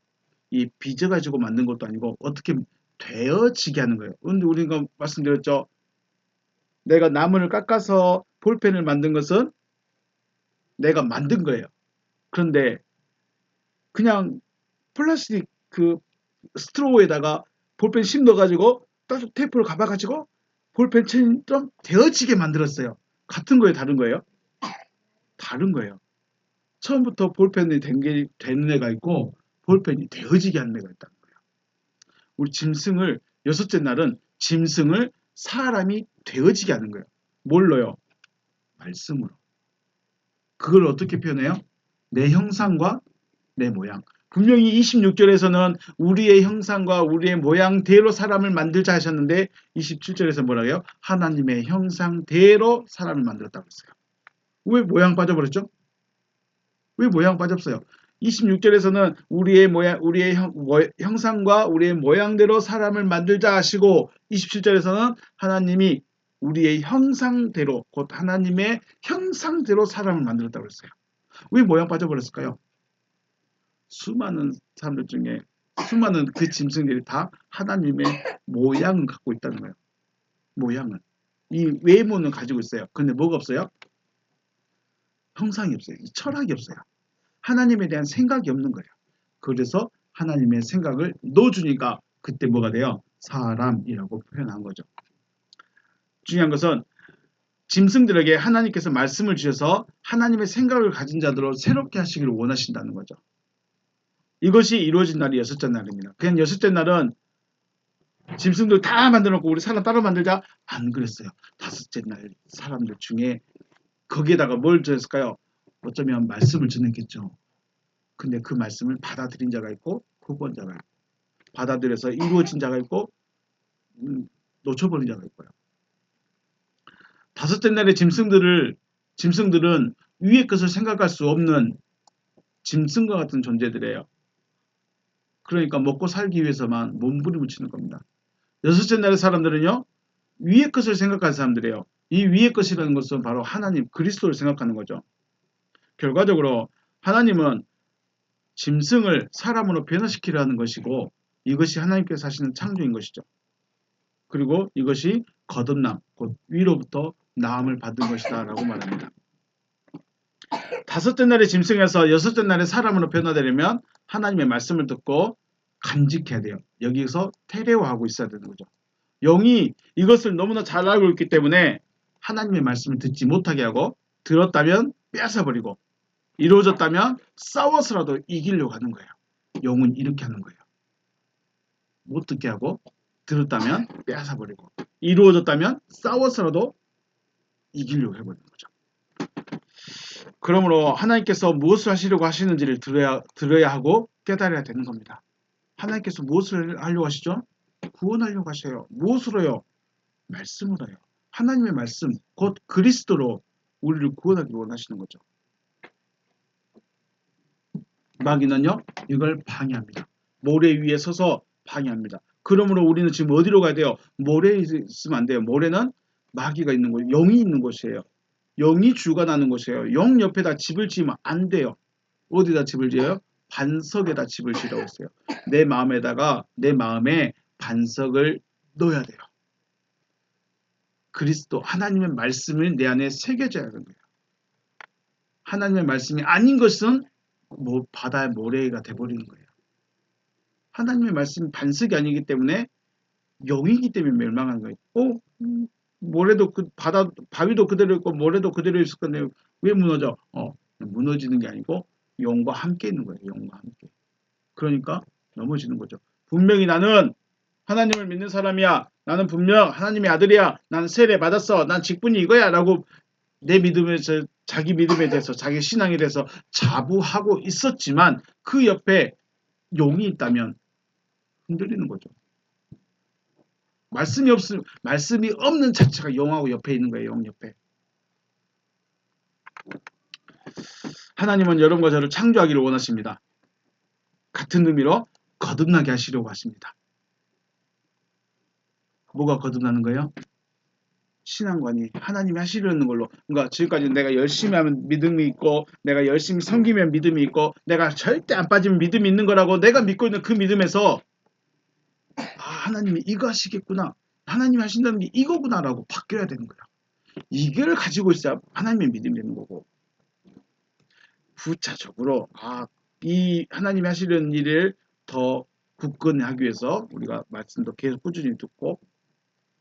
이 빚어가지고 만든 것도 아니고 어떻게 되어지게 하는 거예요. 그런데 우리가 말씀드렸죠. 내가 나무를 깎아서 볼펜을 만든 것은 내가 만든 거예요. 그런데 그냥 플라스틱 그 스트로우에다가 볼펜 심 넣어가지고 따뜻 테이프를 감아가지고 볼펜처럼 되어지게 만들었어요. 같은 거예요? 다른 거예요? 다른 거예요. 처음부터 볼펜이 되는 애가 있고 볼펜이 되어지게 하는 애가 있다는 거예요. 우리 짐승을 여섯째 날은 짐승을 사람이 되어지게 하는 거예요. 뭘로요? 말씀으로. 그걸 어떻게 표현해요? 내 형상과 내 모양. 분명히 26절에서는 우리의 형상과 우리의 모양대로 사람을 만들자 하셨는데 27절에서 뭐라고요? 하나님의 형상대로 사람을 만들었다고 했어요. 왜 모양 빠져버렸죠? 왜 모양 빠졌어요? 26절에서는 우리의 모양, 우리의 형상과 우리의 모양대로 사람을 만들자 하시고 27절에서는 하나님이 우리의 형상대로 곧 하나님의 형상대로 사람을 만들었다고 했어요. 왜 모양 빠져버렸을까요? 수많은 사람들 중에 수많은 그 짐승들이 다 하나님의 모양을 갖고 있다는 거예요. 모양을. 이 외모는 가지고 있어요. 근데 뭐가 없어요? 형상이 없어요. 철학이 없어요. 하나님에 대한 생각이 없는 거예요. 그래서 하나님의 생각을 넣어주니까 그때 뭐가 돼요? 사람이라고 표현한 거죠. 중요한 것은 짐승들에게 하나님께서 말씀을 주셔서 하나님의 생각을 가진 자들로 새롭게 하시기를 원하신다는 거죠. 이것이 이루어진 날이 여섯째 날입니다. 그냥 여섯째 날은 짐승들 다 만들어놓고 우리 사람 따로 만들자? 안 그랬어요. 다섯째 날 사람들 중에 거기에다가 뭘 줬을까요? 어쩌면 말씀을 전했겠죠. 근데 그 말씀을 받아들인 자가 있고 구원 자가 있고 받아들여서 이루어진 자가 있고 놓쳐버린 자가 있고요. 다섯째 날의 짐승들은 위의 것을 생각할 수 없는 짐승과 같은 존재들이에요. 그러니까 먹고 살기 위해서만 몸부림을 치는 겁니다. 여섯째 날의 사람들은요. 위의 것을 생각하는 사람들이에요. 이 위의 것이라는 것은 바로 하나님 그리스도를 생각하는 거죠. 결과적으로 하나님은 짐승을 사람으로 변화시키려는 것이고 이것이 하나님께서 하시는 창조인 것이죠. 그리고 이것이 거듭남, 곧 위로부터 나음을 받은 것이다 라고 말합니다. 다섯째 날의 짐승에서 여섯째 날의 사람으로 변화되려면 하나님의 말씀을 듣고 간직해야 돼요. 여기서 테레오하고 있어야 되는 거죠. 영이 이것을 너무나 잘 알고 있기 때문에 하나님의 말씀을 듣지 못하게 하고 들었다면 뺏어버리고 이루어졌다면 싸워서라도 이기려고 하는 거예요. 영은 이렇게 하는 거예요. 못 듣게 하고 들었다면 뺏어버리고 이루어졌다면 싸워서라도 이기려고 해버리는 거죠. 그러므로 하나님께서 무엇을 하시려고 하시는지를 들어야 하고 깨달아야 되는 겁니다. 하나님께서 무엇을 하려고 하시죠? 구원하려고 하셔요. 무엇으로요? 말씀으로요. 하나님의 말씀, 곧 그리스도로 우리를 구원하기 원하시는 거죠. 마귀는요, 이걸 방해합니다. 모래 위에 서서 방해합니다. 그러므로 우리는 지금 어디로 가야 돼요? 모래에 있으면 안 돼요. 모래는 마귀가 있는 곳, 영이 있는 곳이에요. 영이 주관하는 곳이에요. 영 옆에다 집을 지으면 안 돼요. 어디다 집을 지어요? 반석에다 집을 지으라고 했어요. 내 마음에 반석을 넣어야 돼요. 그리스도 하나님의 말씀을 내 안에 새겨져야 하는 거예요. 하나님의 말씀이 아닌 것은 바다의 모래가 돼버리는 거예요. 하나님의 말씀이 반석이 아니기 때문에 영이기 때문에 멸망하는 거예요. 모래도 바위도 그대로 있고 모래도 그대로 있을 건데 왜 무너져? 무너지는 게 아니고 영과 함께 있는 거예요. 영과 함께. 그러니까 넘어지는 거죠. 분명히 나는 하나님을 믿는 사람이야. 나는 분명 하나님의 아들이야. 나는 세례 받았어. 난 직분이 이거야. 라고 내 믿음에서 자기 믿음에 대해서 자기 신앙에 대해서 자부하고 있었지만 그 옆에 용이 있다면 흔들리는 거죠. 말씀이 없는 자체가 영하고 옆에 있는 거예요. 영 옆에. 하나님은 여러분과 저를 창조하기를 원하십니다. 같은 의미로 거듭나게 하시려고 하십니다. 뭐가 거듭나는 거예요? 신앙관이 하나님이 하시려는 걸로. 그러니까 지금까지 내가 열심히 하면 믿음이 있고 내가 열심히 섬기면 믿음이 있고 내가 절대 안 빠지면 믿음이 있는 거라고 내가 믿고 있는 그 믿음에서 하나님이 이거 하시겠구나. 하나님이 하신다는 게 이거구나 라고 바뀌어야 되는 거야. 이걸 가지고 있어야 하나님의 믿음이 되는 거고 부차적으로 이 하나님이 하시려는 일을 더 굳건히 하기 위해서 우리가 말씀도 계속 꾸준히 듣고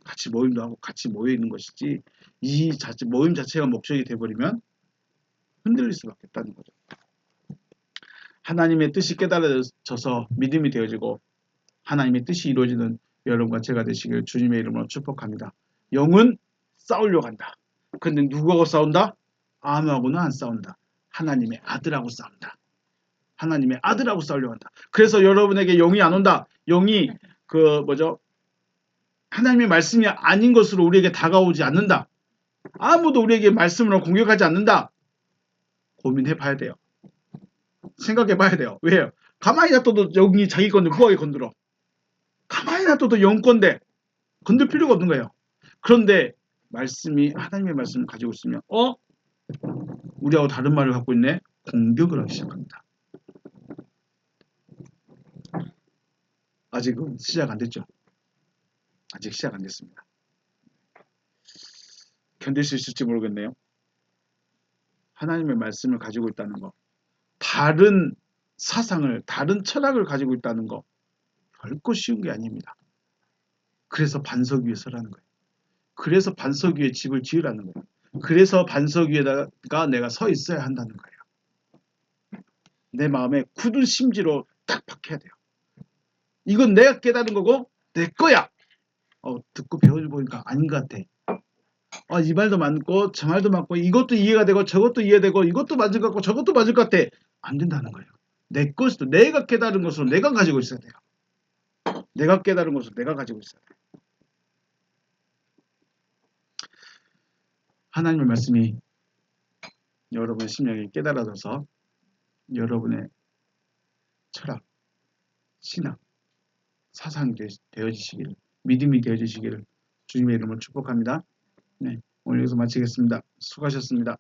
같이 모임도 하고 같이 모여 있는 것이지 이 모임 자체가 목적이 돼버리면 흔들릴 수밖에 없다는 거죠. 하나님의 뜻이 깨달아져서 믿음이 되어지고 하나님의 뜻이 이루어지는 여러분과 제가 되시길 주님의 이름으로 축복합니다. 영은 싸우려고 한다. 그런데 누구하고 싸운다? 아무하고는 안 싸운다. 하나님의 아들하고 싸운다. 하나님의 아들하고 싸우려고 한다. 그래서 여러분에게 영이 안 온다. 영이 하나님의 말씀이 아닌 것으로 우리에게 다가오지 않는다. 아무도 우리에게 말씀으로 공격하지 않는다. 고민해 봐야 돼요. 생각해 봐야 돼요. 왜요? 가만히 놔둬도 영이 자기 건데 뭐하게 건드려. 가만히 놔둬도 영 건데 건들 필요가 없는 거예요. 그런데 하나님의 말씀을 가지고 있으면 우리하고 다른 말을 갖고 있네. 공격을 하기 시작합니다. 아직은 시작 안 됐죠. 아직 시작 안 됐습니다. 견딜 수 있을지 모르겠네요. 하나님의 말씀을 가지고 있다는 거, 다른 사상을, 다른 철학을 가지고 있다는 거 결코 쉬운 게 아닙니다. 그래서 반석 위에 서라는 거예요. 그래서 반석 위에 집을 지으라는 거예요. 그래서 반석 위에다가 내가 서 있어야 한다는 거예요. 내 마음에 굳은 심지로 딱 박혀야 돼요. 이건 내가 깨달은 거고 내 거야. 듣고 배워보니까 아닌 것 같아. 이 말도 맞고 저 말도 맞고 이것도 이해가 되고 저것도 이해되고 이것도 맞을 것 같고 저것도 맞을 것 같아. 안 된다는 거예요. 내 것으로 내가 깨달은 것으로 내가 가지고 있어야 돼요. 내가 깨달은 것으로 내가 가지고 있어야 돼요. 하나님의 말씀이 여러분의 심령에 깨달아져서 여러분의 철학, 신앙, 사상이 되어지시기를, 믿음이 되어지시기를 주님의 이름으로 축복합니다. 네, 오늘 여기서 마치겠습니다. 수고하셨습니다.